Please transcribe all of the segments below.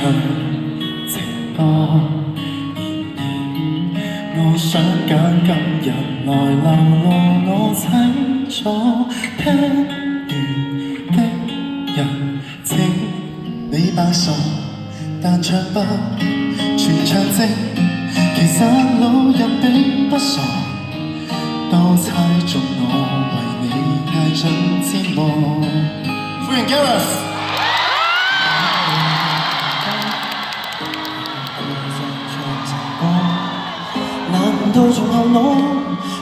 唱情歌。我想揀今日來流露我清楚，聽完的人請你把手，但唱不全唱精。其實路人並不傻，都猜中我為你捱盡折磨。歡迎 Gareth。難道仲有我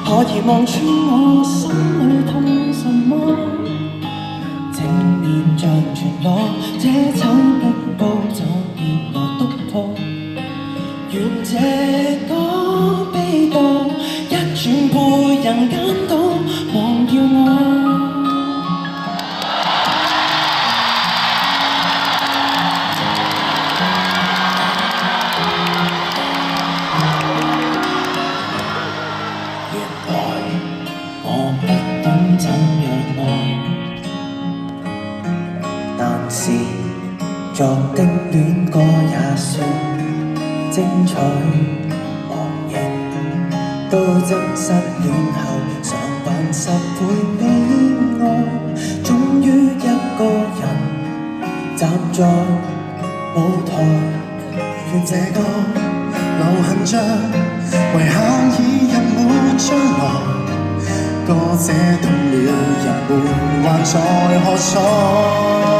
可以望穿我心裏痛什麼？正面像全裸，這醜的步驟別來督破。願這個悲歌一轉背人間都忘掉我。我不懂怎樣愛，但是作的戀歌也算精彩。茫然都真失戀後常扮10倍戀愛，終於一個人站在舞台。願這個流行着遺憾已人沒將來。歌這痛了，人們還在喝彩。